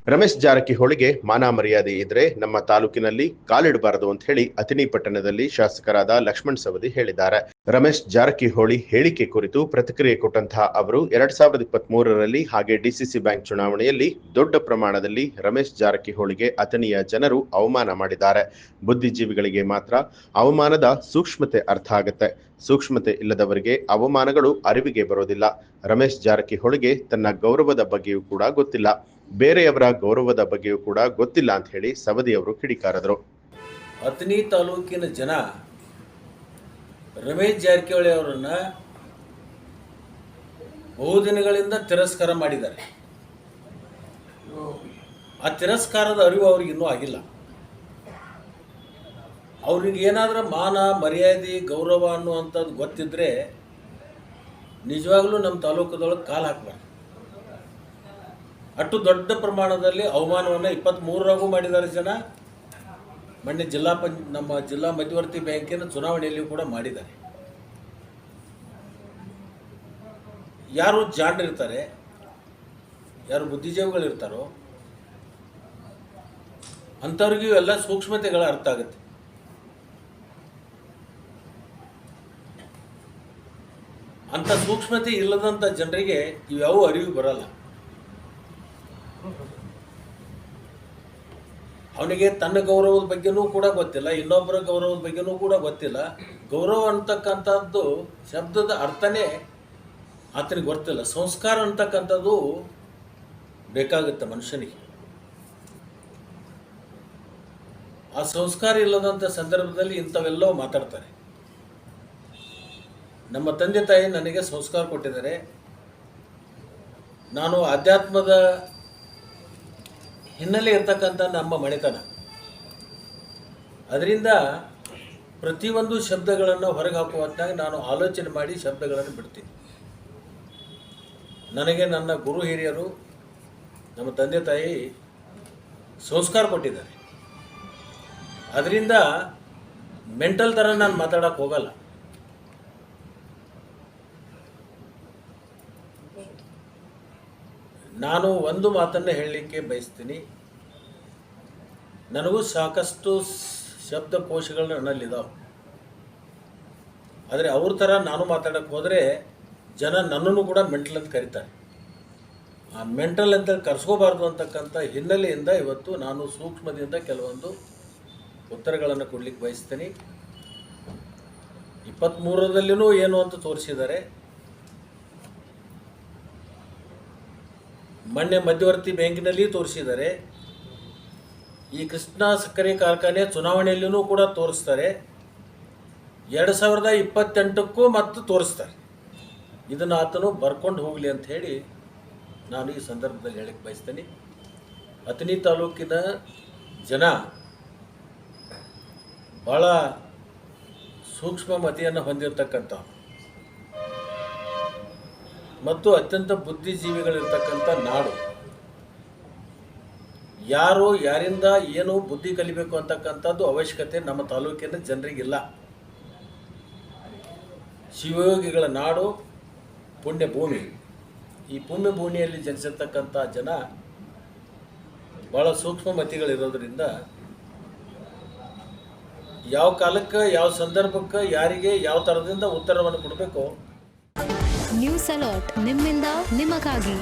ರಮೇಶ್ ಜಾರಕಿಹೊಳಿಗೆ ಮಾನ ಮರ್ಯಾದೆ ಇದ್ರೆ ನಮ್ಮ ತಾಲೂಕಿನಲ್ಲಿ ಕಾಲಿಡಬಾರದು ಅಂತ ಹೇಳಿ ಅಥಣಿ ಪಟ್ಟಣದಲ್ಲಿ ಶಾಸಕರಾದ ಲಕ್ಷ್ಮಣ್ ಸವದಿ ಹೇಳಿದ್ದಾರೆ. ರಮೇಶ್ ಜಾರಕಿಹೊಳಿ ಹೇಳಿಕೆ ಕುರಿತು ಪ್ರತಿಕ್ರಿಯೆ ಕೊಟ್ಟಂತಹ ಅವರು 2023ರಲ್ಲಿ ಹಾಗೆ ಡಿಸಿಸಿ ಬ್ಯಾಂಕ್ ಚುನಾವಣೆಯಲ್ಲಿ ದೊಡ್ಡ ಪ್ರಮಾಣದಲ್ಲಿ ರಮೇಶ್ ಜಾರಕಿಹೊಳಿಗೆ ಅಥಣಿಯ ಜನರು ಅವಮಾನ ಮಾಡಿದ್ದಾರೆ. ಬುದ್ಧಿಜೀವಿಗಳಿಗೆ ಮಾತ್ರ ಅವಮಾನದ ಸೂಕ್ಷ್ಮತೆ ಅರ್ಥ ಆಗುತ್ತೆ. ಸೂಕ್ಷ್ಮತೆ ಇಲ್ಲದವರಿಗೆ ಅವಮಾನಗಳು ಅರಿವಿಗೆ ಬರೋದಿಲ್ಲ. ರಮೇಶ್ ಜಾರಕಿಹೊಳಿಗೆ ತನ್ನ ಗೌರವದ ಬಗ್ಗೆಯೂ ಕೂಡ ಗೊತ್ತಿಲ್ಲ, ಬೇರೆಯವರ ಗೌರವದ ಬಗ್ಗೆಯೂ ಕೂಡ ಗೊತ್ತಿಲ್ಲ ಅಂತ ಹೇಳಿ ಸವದಿ ಅವರು ಕಿಡಿಕಾರದರು. ಅಥಣಿ ತಾಲೂಕಿನ ಜನ ರಮೇಶ್ ಜಾರಕಿಹೊಳಿ ಅವರನ್ನ ಬಹುದಿನಗಳಿಂದ ತಿರಸ್ಕಾರ ಮಾಡಿದ್ದಾರೆ. ಆ ತಿರಸ್ಕಾರದ ಅರಿವು ಅವ್ರಿಗೆ ಇನ್ನೂ ಆಗಿಲ್ಲ. ಅವ್ರಿಗೆ ಏನಾದರೂ ಮಾನ ಮರ್ಯಾದೆ ಗೌರವ ಅನ್ನುವಂಥದ್ದು ಗೊತ್ತಿದ್ರೆ ನಿಜವಾಗ್ಲೂ ನಮ್ಮ ತಾಲೂಕದೊಳಗೆ ಕಾಲು ಹಾಕಬಾರ್ದು. ಅಷ್ಟು ದೊಡ್ಡ ಪ್ರಮಾಣದಲ್ಲಿ ಅವಮಾನವನ್ನು 23ರಾಗೂ ಮಾಡಿದ್ದಾರೆ ಜನ. ಮೊನ್ನೆ ನಮ್ಮ ಜಿಲ್ಲಾ ಮಧ್ಯವರ್ತಿ ಬ್ಯಾಂಕಿನ ಚುನಾವಣೆಯಲ್ಲಿಯೂ ಕೂಡ ಮಾಡಿದ್ದಾರೆ. ಯಾರು ಜಾಣರಿರ್ತಾರೆ, ಯಾರು ಬುದ್ಧಿಜೀವಿಗಳಿರ್ತಾರೋ ಅಂಥವ್ರಿಗೂ ಎಲ್ಲ ಸೂಕ್ಷ್ಮತೆಗಳ ಅರ್ಥ ಆಗುತ್ತೆ. ಅಂಥ ಸೂಕ್ಷ್ಮತೆ ಇಲ್ಲದಂಥ ಜನರಿಗೆ ಇವ್ಯಾವ ಅರಿವು ಬರಲ್ಲ. ಅವನಿಗೆ ತನ್ನ ಗೌರವದ ಬಗ್ಗೆನೂ ಕೂಡ ಗೊತ್ತಿಲ್ಲ, ಇನ್ನೊಬ್ಬರ ಗೌರವದ ಬಗ್ಗೆನೂ ಕೂಡ ಗೊತ್ತಿಲ್ಲ. ಗೌರವ ಅಂತಕ್ಕಂಥದ್ದು ಶಬ್ದದ ಅರ್ಥನೇ ಆತನಿಗೆ ಗೊತ್ತಿಲ್ಲ. ಸಂಸ್ಕಾರ ಅಂತಕ್ಕಂಥದ್ದು ಬೇಕಾಗುತ್ತೆ ಮನುಷ್ಯನಿಗೆ. ಆ ಸಂಸ್ಕಾರ ಇಲ್ಲದಂಥ ಸಂದರ್ಭದಲ್ಲಿ ಇಂಥವೆಲ್ಲವೂ ಮಾತಾಡ್ತಾರೆ. ನಮ್ಮ ತಂದೆ ತಾಯಿ ನನಗೆ ಸಂಸ್ಕಾರ ಕೊಟ್ಟಿದ್ದಾರೆ. ನಾನು ಆಧ್ಯಾತ್ಮದ ಹಿನ್ನೆಲೆ ಇರ್ತಕ್ಕಂಥ ನಮ್ಮ ಮನೆತನ. ಅದರಿಂದ ಪ್ರತಿಯೊಂದು ಶಬ್ದಗಳನ್ನು ಹೊರಗೆ ಹಾಕುವ ಹೊತ್ತಾಗಿ ನಾನು ಆಲೋಚನೆ ಮಾಡಿ ಶಬ್ದಗಳನ್ನು ಬಿಡ್ತೀನಿ. ನನಗೆ ನನ್ನ ಗುರು ಹಿರಿಯರು, ನಮ್ಮ ತಂದೆ ತಾಯಿ ಸಂಸ್ಕಾರ ಕೊಟ್ಟಿದ್ದಾರೆ. ಅದರಿಂದ ಮೆಂಟಲ್ ಥರ ನಾನು ಮಾತಾಡೋಕ್ಕೆ ಹೋಗಲ್ಲ. ನಾನು ಒಂದು ಮಾತನ್ನು ಹೇಳಲಿಕ್ಕೆ ಬಯಸ್ತೀನಿ. ನನಗೂ ಸಾಕಷ್ಟು ಶಬ್ದಕೋಶಗಳು ನನ್ನಲ್ಲಿದ್ದಾವೆ. ಆದರೆ ಅವ್ರ ಥರ ನಾನು ಮಾತಾಡೋಕ್ಕೆ ಹೋದರೆ ಜನ ನನ್ನನ್ನು ಕೂಡ ಮೆಂಟಲ್ ಅಂತ ಕರೀತಾರೆ. ಆ ಮೆಂಟಲ್ ಅಂತ ಕರೆಸ್ಕೋಬಾರ್ದು ಅಂತಕ್ಕಂಥ ಹಿನ್ನೆಲೆಯಿಂದ ಇವತ್ತು ನಾನು ಸೂಕ್ಷ್ಮದಿಂದ ಕೆಲವೊಂದು ಉತ್ತರಗಳನ್ನು ಕೊಡಲಿಕ್ಕೆ ಬಯಸ್ತೀನಿ. 23ರಲ್ಲಿಯೂ ಏನು ಅಂತ ತೋರಿಸಿದ್ದಾರೆ. ಮೊನ್ನೆ ಮಧ್ಯವರ್ತಿ ಬ್ಯಾಂಕಿನಲ್ಲಿ ತೋರಿಸಿದ್ದಾರೆ. ಈ ಕೃಷ್ಣ ಸಕ್ಕರೆ ಕಾರ್ಖಾನೆ ಚುನಾವಣೆಯಲ್ಲೂ ಕೂಡ ತೋರಿಸ್ತಾರೆ. 2028ಕ್ಕೂ ಮತ್ತು ತೋರಿಸ್ತಾರೆ. ಇದನ್ನು ಆತನು ಬರ್ಕೊಂಡು ಹೋಗಲಿ ಅಂತ ಹೇಳಿ ನಾನು ಈ ಸಂದರ್ಭದಲ್ಲಿ ಹೇಳಕ್ಕೆ ಬಯಸ್ತೀನಿ. ಅಥಣಿ ತಾಲೂಕಿನ ಜನ ಭಾಳ ಸೂಕ್ಷ್ಮ ಮತಿಯನ್ನು ಹೊಂದಿರತಕ್ಕಂಥ ಮತ್ತು ಅತ್ಯಂತ ಬುದ್ಧಿಜೀವಿಗಳಿರ್ತಕ್ಕಂಥ ನಾಡು. ಯಾರು ಯಾರಿಂದ ಏನು ಬುದ್ಧಿ ಕಲಿಬೇಕು ಅಂತಕ್ಕಂಥದ್ದು ಅವಶ್ಯಕತೆ ನಮ್ಮ ತಾಲೂಕಿನ ಜನರಿಗಿಲ್ಲ. ಶಿವಯೋಗಿಗಳ ನಾಡು, ಪುಣ್ಯ ಭೂಮಿ. ಈ ಪುಣ್ಯ ಭೂಮಿಯಲ್ಲಿ ಜನಿಸಿರ್ತಕ್ಕಂಥ ಜನ ಭಾಳ ಸೂಕ್ಷ್ಮ ಮತಿಗಳಿರೋದ್ರಿಂದ ಯಾವ ಕಾಲಕ್ಕೆ ಯಾವ ಸಂದರ್ಭಕ್ಕೆ ಯಾರಿಗೆ ಯಾವ ಥರದಿಂದ ಉತ್ತರವನ್ನು ಕೊಡಬೇಕು. ನ್ಯೂಸ್ ಅಲರ್ಟ್ ನಿಮ್ಮಿಂದ ನಿಮಗಾಗಿ.